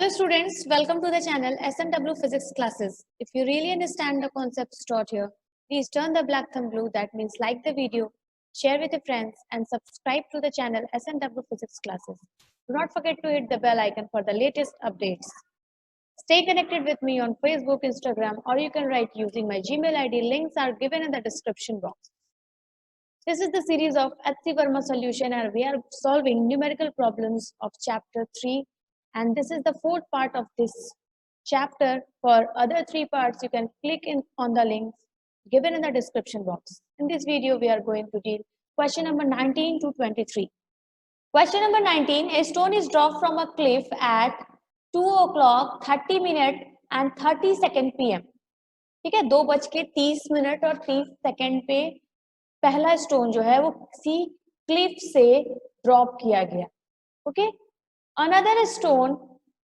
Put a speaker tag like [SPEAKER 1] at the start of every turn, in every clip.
[SPEAKER 1] Hello students, welcome to the channel SNW Physics Classes. If you really understand the concepts taught here, please turn the black thumb blue, that means like the video, share with your friends and subscribe to the channel SNW Physics Classes. Do not forget to hit the bell icon for the latest updates. Stay connected with me on Facebook, Instagram, or you can write using my Gmail ID. Links are given in the description box. This is the series of HC Verma solution and we are solving numerical problems of chapter 3. And this is the fourth part of this chapter. For other three parts, you can click on the links given in the description box. In this video, we are going to deal question number 19 to 23. Question number 19, a stone is dropped from a cliff at 2 o'clock 30 minutes and 30 second PM. ठीक है, 2:30 और 30 second पे पहला stone जो है वो किसी Cliff से ड्रॉप किया गया. Okay, another stone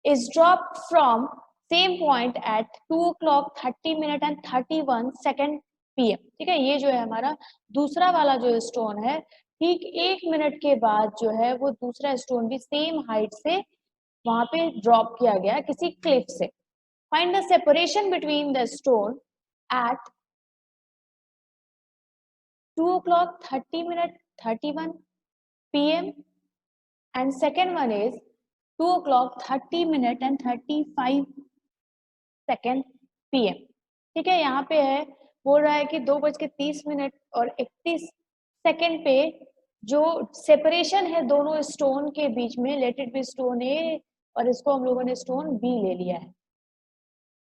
[SPEAKER 1] is dropped from same point at 2 o'clock 30 minutes and 31 second PM. ठीक है, ये जो है हमारा दूसरा वाला जो स्टोन है, ठीक 1 मिनट के बाद जो है वो दूसरा स्टोन भी सेम हाइट से वहां पे ड्रॉप किया गया किसी क्लिफ से. Find the separation between the stone eight 2 o'clock 30 minutes 31 PM and second one is 2 o'clock 30 minutes and 35 second PM. ठीक है, यहाँ पे है बोल रहा है कि 2:30 और 31 सेकेंड पे जो सेपरेशन है दोनों स्टोन के बीच में, लेट इट बी स्टोन ए और इसको हम लोगों ने स्टोन बी ले लिया है.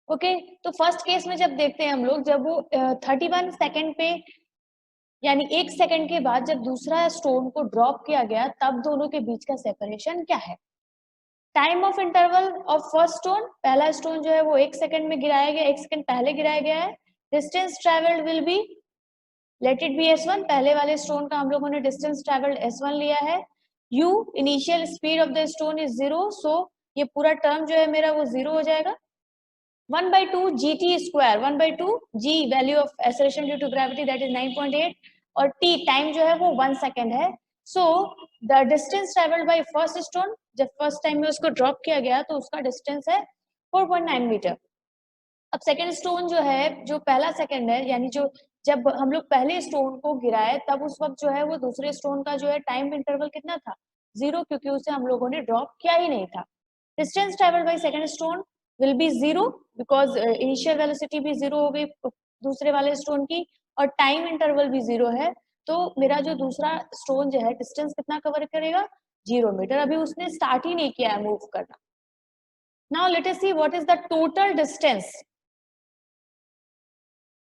[SPEAKER 1] ओके, तो फर्स्ट केस में जब देखते हैं हम लोग, जब वो 31 सेकेंड पे यानी 1 सेकंड के बाद जब दूसरा स्टोन को ड्रॉप किया गया, तब दोनों के बीच का सेपरेशन क्या है. Time of interval of first stone, पहला स्टोन जो है वो 1 सेकंड में गिराया गया, 1 सेकंड पहले गिराया गया है. Distance travelled will be, late it B S1. पहले वाले स्टोन का हम लोगों ने डिस्टेंस ट्रेवल्ड S1 लिया है. U initial speed of the stone is 0, सो ये पूरा टर्म जो है मेरा वो 0 हो जाएगा. 1/2 GT square, 1/2 G value of acceleration due to gravity that is 9.8 और T टाइम जो है वो 1 सेकेंड है. सो the distance travelled by first stone, जब फर्स्ट टाइम में उसको ड्रॉप किया गया तो उसका डिस्टेंस है 4.9 मीटर. अब सेकेंड स्टोन जो है, जो पहला सेकेंड है, यानी जो जब हम लोग पहले स्टोन को गिराए तब उस वक्त जो है वो दूसरे स्टोन का जो है टाइम इंटरवल कितना था, 0, क्योंकि उसे हम लोगों ने ड्रॉप किया ही नहीं था. Distance travelled by second stone will be 0 because initial velocity भी 0 हो गई दूसरे वाले स्टोन की और टाइम इंटरवल भी 0 है. तो मेरा जो दूसरा स्टोन जो है डिस्टेंस कितना कवर करेगा, 0 मीटर. अभी उसने स्टार्ट ही नहीं किया है मूव करना. Now let us see what is the total distance.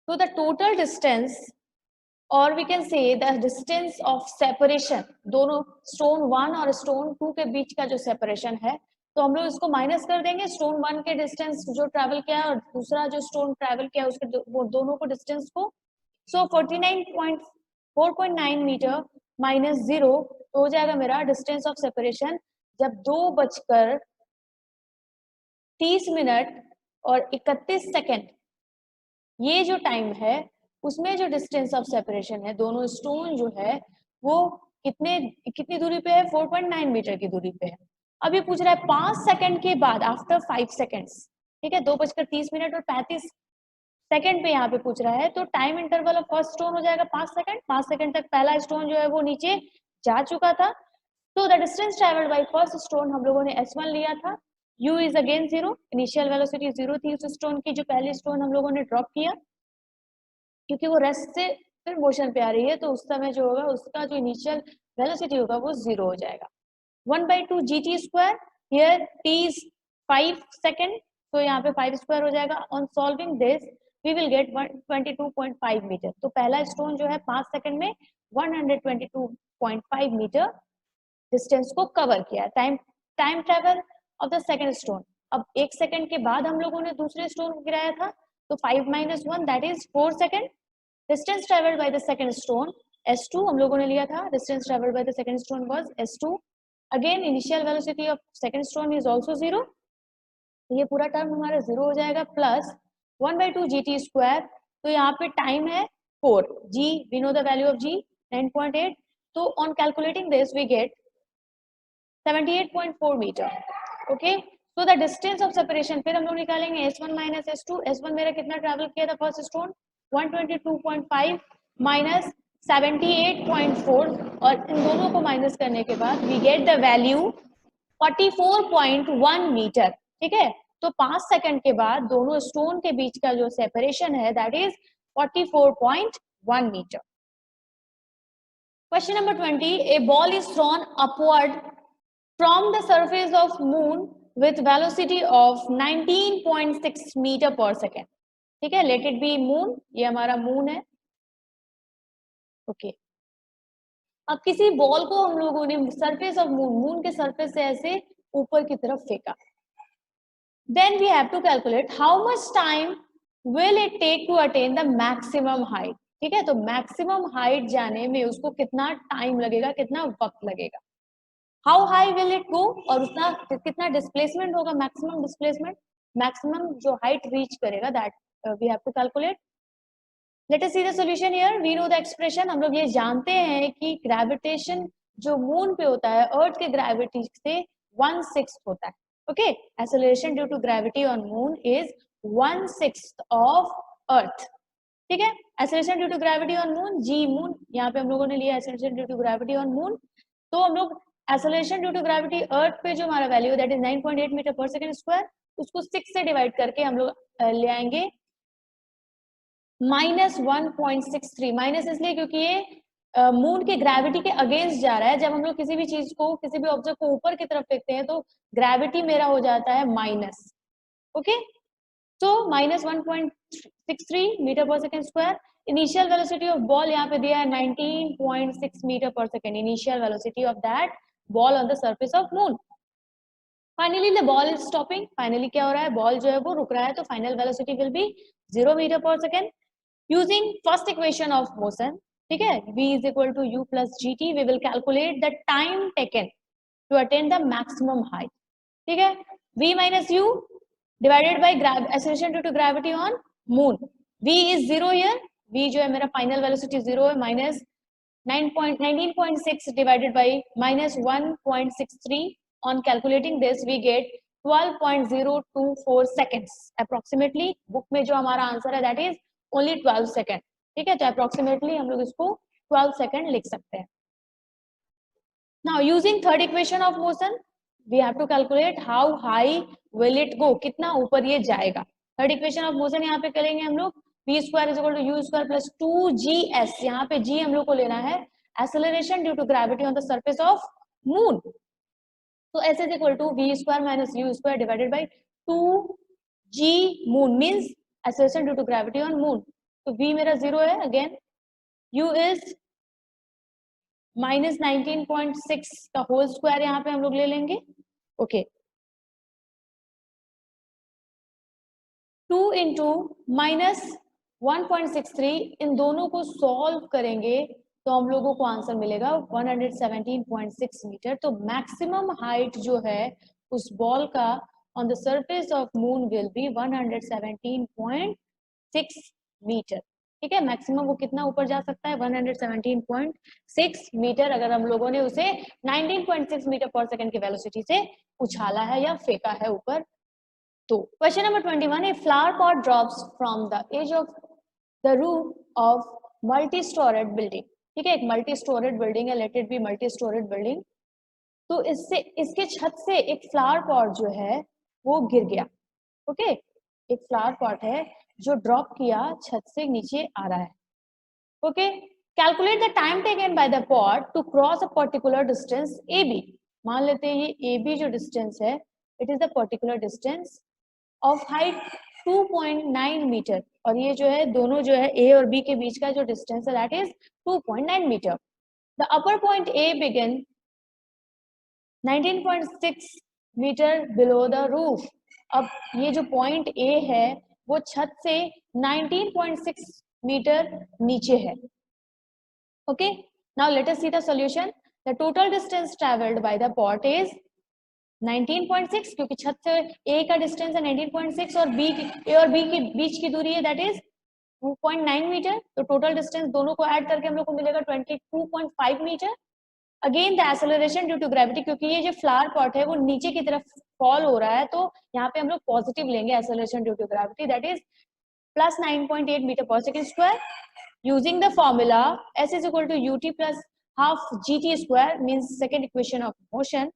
[SPEAKER 1] तो द टोटल डिस्टेंस और we can say the distance of separation, दोनों स्टोन 1 और स्टोन 2 के बीच का जो सेपरेशन है, तो हम लोग इसको माइनस कर देंगे. स्टोन 1 के डिस्टेंस जो ट्रैवल किया है और दूसरा जो स्टोन ट्रैवल किया है उसके वो दोनों को डिस्टेंस को. सो 4.9 मीटर माइनस 0 तो हो जाएगा मेरा डिस्टेंस ऑफ सेपरेशन. जब 2:30 और 31 सेकेंड ये जो टाइम है, उसमें जो डिस्टेंस ऑफ सेपरेशन है दोनों स्टोन जो है वो कितनी दूरी पे है, 4.9 मीटर की दूरी पे है. अभी पूछ रहा है 5 सेकंड के बाद, आफ्टर 5 सेकंड्स. ठीक है, 2:30 और 35 सेकंड पे यहाँ पे पूछ रहा है. तो time interval of first stone हो जाएगा 5 सेकंड. 5 सेकंड तक पहला स्टोन जो है वो नीचे जा चुका था. तो the distance travelled by first stone हम लोगों ने S1 लिया था. U is again 0, initial velocity 0 थी उस स्टोन की जो पहले स्टोन हम लोगों ने ड्रॉप किया, क्योंकि वो रेस्ट से फिर मोशन पे आ रही है, तो उस समय जो होगा उसका जो इनिशियल वेलोसिटी होगा वो 0 हो जाएगा. 1/2 GT square, here T is 5 second, तो यहाँ पे 5 स्क्वायर हो जाएगा. On solving this we will get 122.5 meter. तो पहला स्टोन जो है 5 सेकेंड में 122.5 मीटर डिस्टेंस को कवर किया. Time travel of the second stone, अब 1 सेकेंड के बाद हम लोगों ने दूसरे स्टोन को गिराया था, तो 5 - 1 that is 4 second. Distance travelled bye the second stone S2 हम लोगों ने लिया था. Distance travelled bye the second stone was S2. Again initial velocity of second stone is also 0, ये पूरा टर्म हमारा 0 हो जाएगा. प्लस 1/2 GT स्क्वायर, तो यहाँ पे टाइम है 4, G we know the value of G 9.8. तो on calculating this we get 78.4 meter. Okay, so the distance of separation फिर हम लोग निकालेंगे S1 माइनस S2. S1 मेरा कितना ट्रेवल किया था फर्स्ट स्टोन 122.5 माइनस 78.4 और इन दोनों को माइनस करने के बाद we get the value 44.1 meter. ठीक है, तो 5 सेकंड के बाद दोनों स्टोन के बीच का जो सेपरेशन है that is 44.1 meter. Question number 20. A ball is thrown upward from the surface of moon with velocity of 19.6 meter per second. ठीक है, let it be moon. ये हमारा moon है. ओके, अब किसी बॉल को हम लोगों ने सरफेस ऑफ मून, मून के सरफेस से ऐसे ऊपर की तरफ फेंका. Then we have to calculate how much time will it take to attain the maximum height. ठीक है, तो मैक्सिमम हाइट जाने में उसको कितना टाइम लगेगा, कितना वक्त लगेगा. How high will it go, और उसका कितना डिस्प्लेसमेंट होगा, मैक्सिमम डिस्प्लेसमेंट, मैक्सिमम जो हाइट रीच करेगा that we have to calculate. Let us see the solution here. We know the expression. हम लोग ये जानते हैं कि ग्रेविटेशन जो मून पे होता है अर्थ के ग्रेविटी से 1/6 होता है. Okay, acceleration due to gravity on moon is 1/6 of earth. ठीक है, acceleration due to gravity on moon g moon, यहाँ पे हम लोगों ने लिया acceleration due to gravity on moon. तो हम लोग acceleration due to gravity earth पे जो हमारा वैल्यू दैट इज 9.8 मीटर पर सेकंड स्क्वायर, उसको 6 से डिवाइड करके हम लोग ले आएंगे -1.63. माइनस इसलिए क्योंकि ये मून की ग्रेविटी के अगेंस्ट जा रहा है. जब हम लोग किसी भी चीज को, किसी भी ऑब्जेक्ट को ऊपर की तरफ फेंकते हैं तो ग्रेविटी मेरा हो जाता है माइनस. ओके, तो -1.63 मीटर पर second square. Initial velocity of ball यहाँ पे दिया है 19.6 मीटर पर second. Initial velocity of that ball on the surface of moon. Finally the ball is stopping. Finally क्या हो रहा है, बॉल जो है वो रुक रहा है. तो final velocity will be 0 metre पर second. Using first equation of motion, ठीक है, v is equal to u plus gt, we will calculate the time taken to attain the maximum height. ठीक है, v minus u divided by acceleration due to gravity on moon. v is 0 here. v जो है मेरा final velocity 0 है. Minus 19.6 divided by -1.63. On calculating this we get 12.024 seconds approximately. Book में जो हमारा answer है that is only 12 सेकेंड. ठीक है, तो अप्रोक्सीमेटली हम लोग इसको 12 सेकेंड लिख सकते हैं. Now using third equation of motion we have to calculate how high will it go, कितना ऊपर ये जाएगा. थर्ड इक्वेशन ऑफ मोशन यहाँ पे करेंगे हम लोग v square is equal to u square plus 2gs. यहाँ पे g हम लोग को लेना है acceleration due to gravity on the surface of moon. तो s is equal to v square minus u square divided by 2g moon means acceleration due to gravity on moon. तो v मेरा 0 है. Again u is -19.6 का whole square यहाँ पे हम लोग ले लेंगे. ओके, 2 इंटू -1.63 इन दोनों को सॉल्व करेंगे तो हम लोगों को आंसर मिलेगा 117.6 मीटर. तो मैक्सिमम हाइट जो है उस बॉल का on the surface of moon will be 117.6 meter. ठीक है, मैक्सिमम वो कितना ऊपर जा सकता है 117.6 मीटर अगर हम लोगों ने उसे 19.6 मीटर पर सेकंड की वेलोसिटी से उछाला है या फेंका है ऊपर. तो question number 21. A flower pot drops from the edge of the roof of multi storeyed building. ठीक है, एक मल्टी स्टोरेड बिल्डिंग है, let it be multi storeyed building. तो इससे इसके छत से एक फ्लावर पॉट जो है वो गिर गया. ओके, एक फ्लावर पॉट है जो ड्रॉप किया, छत से नीचे आ रहा है. Okay, calculate the time taken by the pot to cross a particular distance A B. मान लेते हैं ये ए बी जो डिस्टेंस है it is the particular distance of height 2.9 meter और ये जो है दोनों जो है ए और बी के बीच का जो डिस्टेंस है that is 2.9 meter. The upper point A begin 19.6 meter below the roof. अब ये जो पॉइंट ए है वो छत से 19.6 मीटर नीचे है. Okay, now let us see the solution. The total distance travelled bye the pot is 19.6 क्योंकि छत से ए का डिस्टेंस है 19.6 और बी ए और बी के बीच की दूरी है दैट इज 2.9 मीटर. तो टोटल डिस्टेंस दोनों को ऐड करके हम लोग को मिलेगा 22.5 meter. Again the acceleration due to gravity क्योंकि ये जो फ्लावर पॉट है वो नीचे की तरफ फॉल हो रहा है, तो यहाँ पे हम लोग पॉजिटिव लेंगे acceleration due to gravity, that is plus 9.8 meter per second square. Using the formula S is equal to ut plus half gt square, means second equation of motion,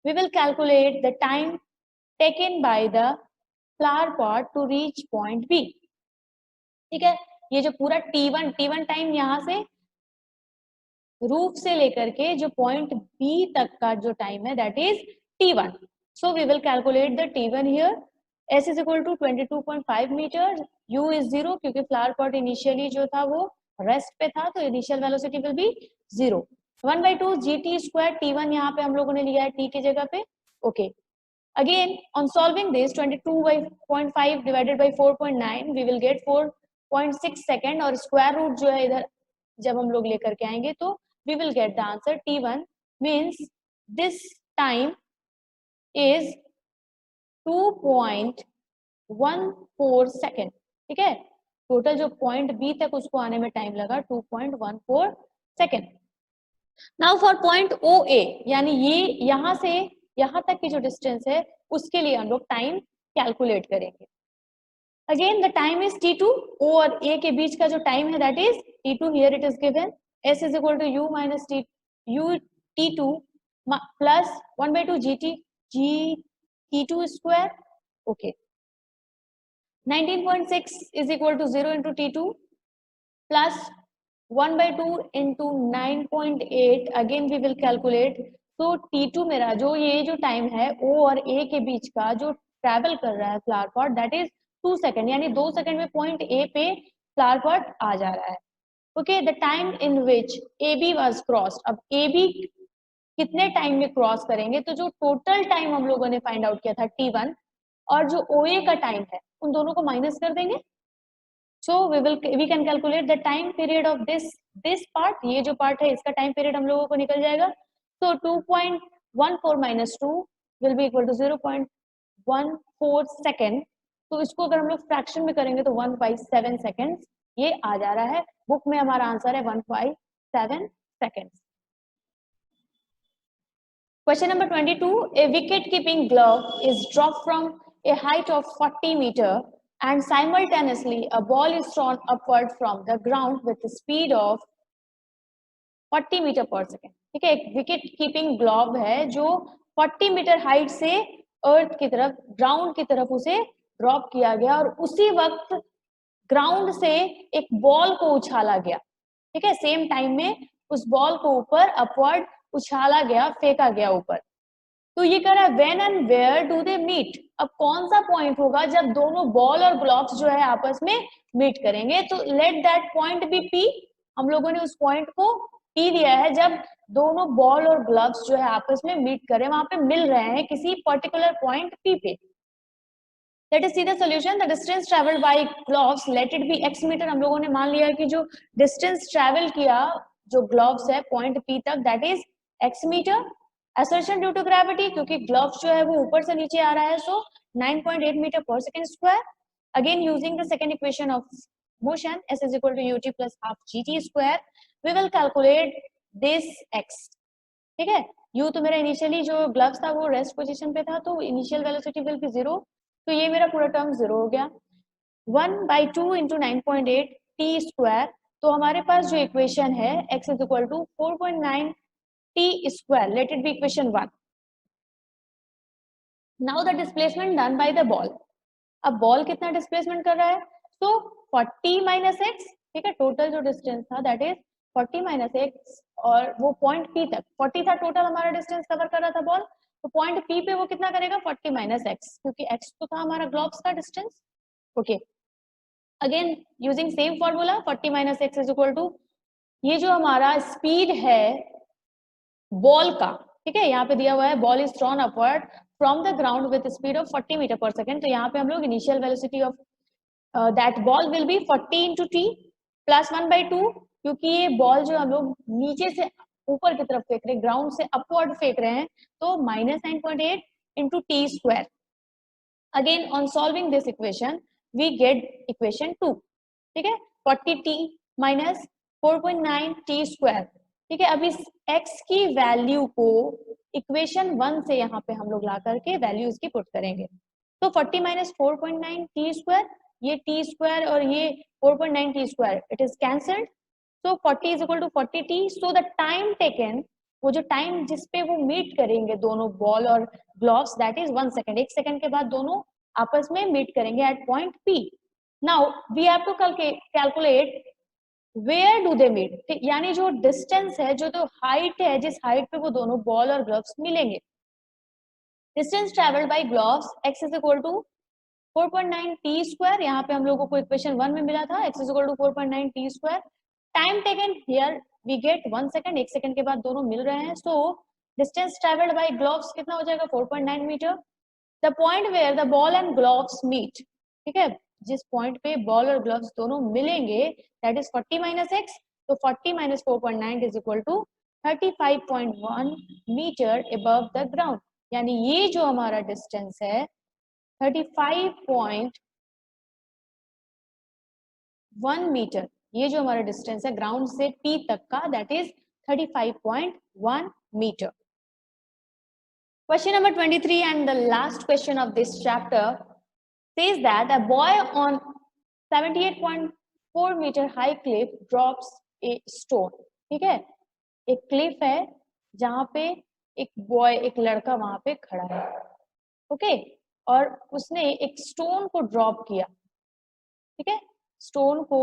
[SPEAKER 1] we will calculate the time taken by the flower pot to reach point B. ठीक है, ये जो पूरा t1 time यहाँ से roof से लेकर के जो पॉइंट B तक का जो टाइम है that is t1. So we will calculate the t1 here. S is equal to 22.5 meter, U is 0 क्योंकि फ्लावर पॉट इनिशियली जो था वो रेस्ट पे था, तो initial velocity will be 0. 1/2 GT square, T1 यहाँ पे हम लोगों ने लिया है T की जगह पे. Okay, again on solving this 22.5 divided by 4.9 we will get 4.6 second, और स्क्वायर रूट जो है इधर जब हम लोग लेकर के आएंगे तो we will get the answer T1 means this time is 2.14 second. ठीक है, टोटल जो पॉइंट बी तक उसको आने में टाइम लगा 2.14 second. Now for point O A, यानी ये यहां से यहां तक की जो डिस्टेंस है उसके लिए हम लोग टाइम कैलकुलेट करेंगे. Again the time is t2, O और ए के बीच का जो टाइम है that is t2. Here it is given s is equal to u minus u t2 plus 1/2 gt t2 square. Okay, 19.6 is equal to 0 into t2 plus 1/2 into 9.8. again we will calculate. तो t2 मेरा जो ये जो time है o और a के बीच का जो ट्रेवल कर रहा है flower pot that is 2 second, यानी 2 सेकेंड में पॉइंट a पे फ्लावर पॉट आ जा रहा है. Okay, the time in which ab was crossed. अब ab कितने टाइम में क्रॉस करेंगे, तो जो टोटल टाइम हम लोगों ने फाइंड आउट किया था t1 और जो OA का टाइम है उन दोनों को माइनस कर देंगे. So we can calculate the time period of this part. ये जो पार्ट है इसका टाइम पीरियड हम लोगों को निकल जाएगा. So 2.14 minus 2 will be equal to 0.14 second. तो इसको अगर हम लोग फ्रैक्शन में करेंगे तो 1/7 सेकेंड ये आ जा रहा है. बुक में हमारा आंसर है 1/7 second. Question number 22. A wicket-keeping glove is dropped from a height of 40 meter and simultaneously a ball is thrown upward from the ground with a speed of 40 meter per second. ठीक है, एक wicket keeping glove है जो 40 metre height से अर्थ की तरफ, ground की तरफ उसे ड्रॉप किया गया और उसी वक्त ग्राउंड से एक बॉल को उछाला गया. ठीक है, सेम टाइम में उस बॉल को ऊपर अपवर्ड उछाला गया, फेंका गया ऊपर. तो ये कह रहा है when and where do they meet. अब कौन सा पॉइंट होगा जब दोनों बॉल और ग्लोव्स जो है आपस में मीट करेंगे. तो let that point be P. हम लोगों ने उस पॉइंट को पी दिया है जब दोनों बॉल और ग्लोव्स जो है आपस में मीट करें, वहां पे मिल रहे हैं किसी पर्टिकुलर पॉइंट पी पे. Let us see the solution. The distance travelled by gloves let it be x meter. हम लोगों ने मान लिया कि जो डिस्टेंस ट्रेवल किया जो ग्लोव्स है पॉइंट पी तक that is x meter. Acceleration due to gravity, क्योंकि ग्लोव्स जो है वो ऊपर से नीचे आ रहा है, सो 9.8 मीटर पर second square. Again using the second equation of motion s is equal to ut plus half gt square, we will calculate this x. ठीक है, u तो मेरा इनिशियली जो ग्लव्स था वो रेस्ट पोजीशन पे था, तो इनिशियल वेलोसिटी विल बी 0. तो ये मेरा पूरा टर्म 0 हो गया. 1/2 into 9.8 t स्क्वायर. तो हमारे पास जो इक्वेशन है x is equal to 4.9 t square. Let it be equation 1. Now the displacement done by the ball. अब बॉल कितना डिस्प्लेसमेंट कर रहा है, तो 40 माइनस एक्स. ठीक है, टोटल जो डिस्टेंस था दैट इज 40 माइनस एक्स, और वो पॉइंट पी तक 40 था टोटल हमारा डिस्टेंस कवर कर रहा था बॉल. तो पॉइंट पी पे वो कितना करेगा 40 माइनस एक्स, क्योंकि एक्स तो था हमारा ग्लोव्स का distance. Okay, again using same formula 40 minus x is equal to ये जो हमारा स्पीड है बॉल का. ठीक है, यहाँ पे दिया हुआ है ball is thrown upward from the ground with speed of 40 meter पर सेकेंड. तो यहाँ पे हम लोग initial velocity of that ball will be 40 into t plus 1/2, क्योंकि ये बॉल जो हम लोग नीचे से ऊपर की तरफ फेंक रहे हैं, ग्राउंड से अपवर्ड फेंक रहे हैं, तो -9.8 into t square. Again on solving this equation we get equation 2. ठीक है, 40t माइनस 4.9 t स्क्वायर. ठीक है, अब इस x की वैल्यू को इक्वेशन 1 से यहाँ पे हम लोग ला करके वैल्यू इसकी पुट करेंगे। तो 40 माइनस 4.9 टी स्क्वायर, ये टी स्क्वायर और ये 4.9 t square, it is cancelled. So 40 is equal to 40 t. So the time taken, वो जो टाइम जिसपे वो मीट करेंगे दोनों बॉल और gloves, that is 1 second. 1 second के बाद दोनों आपस में मीट करेंगे at point P। Now we have to calculate where do they meet, यानी जो डिस्टेंस है, जो तो हाइट है, जिस हाइट पे वो दोनों बॉल और ग्लव्स मिलेंगे। Distance travelled by gloves x is equal to 4.9 t square, यहाँ पे हम लोगों को इक्वेशन 1 में मिला था, x is equal to 4.9 t square. Time taken here we get 1 second, 1 second के बाद दोनों मिल रहे हैं। So distance travelled by gloves कितना हो जाएगा, 4.9 meter. The point where the ball and gloves meet, ठीक है, जिस पॉइंट पे बॉल और ग्लव्स दोनों मिलेंगे, दैट इज 40 माइनस एक्स। तो 40 minus 4.9 is equal to 35.1 meter above the ground, यानी ये जो हमारा डिस्टेंस है 35.1 मीटर, ये जो हमारा डिस्टेंस है ग्राउंड से P तक का, that is 35.1 meter. Question number 23 and the last question of this chapter says that a boy on 78.4 meter high cliff drops a stone। ठीक है, एक क्लिफ है जहां पे एक बॉय, एक लड़का वहां पे खड़ा है, ओके, और उसने एक स्टोन को ड्रॉप किया। ठीक है, स्टोन को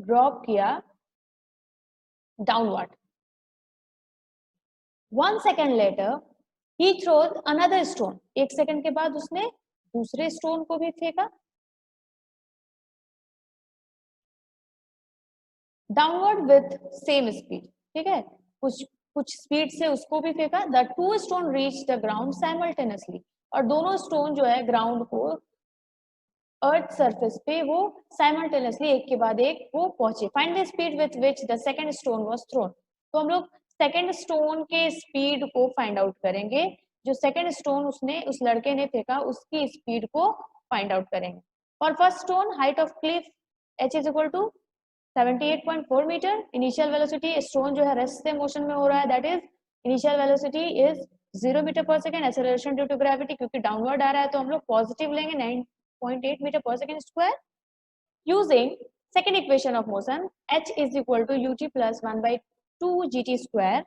[SPEAKER 1] ड्रॉप किया downward. 1 second later he throws another stone, 1 second के बाद उसने दूसरे स्टोन को भी फेंका डाउनवर्ड विथ सेम स्पीड। ठीक है, कुछ स्पीड से उसको भी फेंका। The two stone reach the ground simultaneously, और दोनों स्टोन जो है ग्राउंड को, अर्थ सरफेस पे वो साइमल्टेनियसली एक के बाद एक वो पहुंचे। Find the speed with which the second stone was thrown. तो हम लोग सेकंड स्टोन के स्पीड को फाइंड आउट करेंगे, जो सेकंड स्टोन उसने, उस लड़के ने फेंका, उसकी स्पीड को फाइंड आउट करेंगे। For first stone height of cliff h is equal to 78.4 metre. Initial velocity, stone जो है रेस्ट से मोशन में हो रहा है, that is initial velocity is 0 metre पर second. Acceleration due to gravity, क्योंकि डाउनवर्ड आ रहा है तो हम लोग पॉजिटिव लेंगे, 9.8 मीटर पर second square. Using second equation of motion, h is equal to ut plus 1/2 gt square.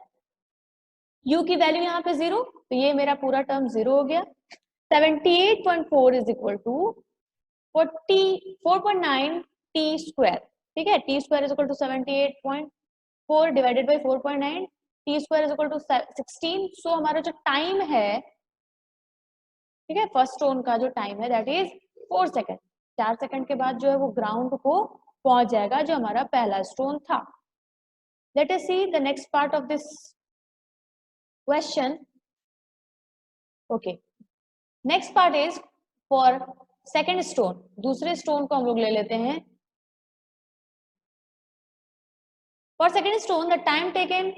[SPEAKER 1] u की वैल्यू यहाँ पे 0, तो ये मेरा पूरा टर्म 0 हो गया। 78.4 is equal to 4.9 t square. ठीक है, t square is equal to 78.4 divided by 4.9, t square is equal to 16। So हमारा जो टाइम है, ठीक है, फर्स्ट स्टोन का जो टाइम है दैट इज 4 सेकेंड। 4 सेकेंड के बाद जो है वो ग्राउंड को पहुंच जाएगा, जो हमारा पहला स्टोन था। Late us see the next part of this question. Okay, next part is for second stone. दूसरे स्टोन को हम लोग ले लेते हैं। For second stone the time taken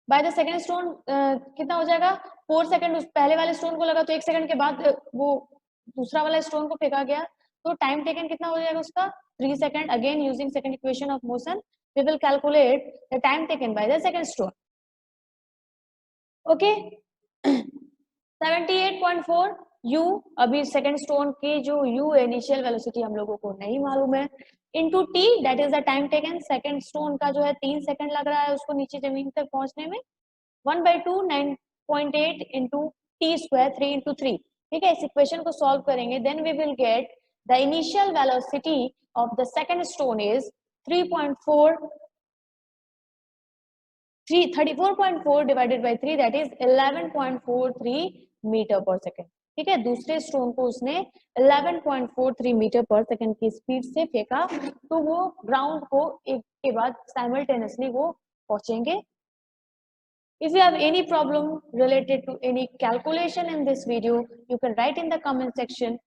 [SPEAKER 1] by the second stone कितना हो जाएगा, 4 सेकेंड। उस पहले वाले स्टोन को लगा तो 1 सेकेंड के बाद वो दूसरा वाला स्टोन को फेंका गया, तो टाइम टेकन कितना हो जाएगा उसका, 3 second. Again using second equation of motion we will calculate the time taken by the second stone. Okay, 78.4 u, अभी सेकेंड स्टोन की जो u इनिशियल वेलोसिटी हम लोगों को नहीं मालूम है, into t that is the time taken. Second stone का जो है 3 सेकेंड लग रहा है उसको नीचे जमीन तक पहुंचने में। 1/2 9.8 इंटू टी स्क्वायर 3 इंटू 3। ठीक है, इस इक्वेशन को सॉल्व करेंगे, then we will get the initial velocity of the second stone is 34.4 divided by 3, that is 11.43 meter पर सेकेंड। ठीक है, दूसरे स्टोन को उसने 11.43 मीटर पर सेकेंड की स्पीड से फेंका, तो वो ग्राउंड को एक के बाद साइमल्टेनियसली वो पहुंचेंगे। If you have any problem related to any calculation in this video, you can write in the comment section.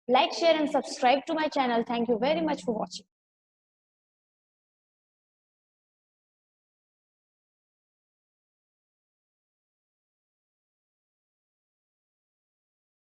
[SPEAKER 1] Like, share and subscribe to my channel. Thank you very much for watching.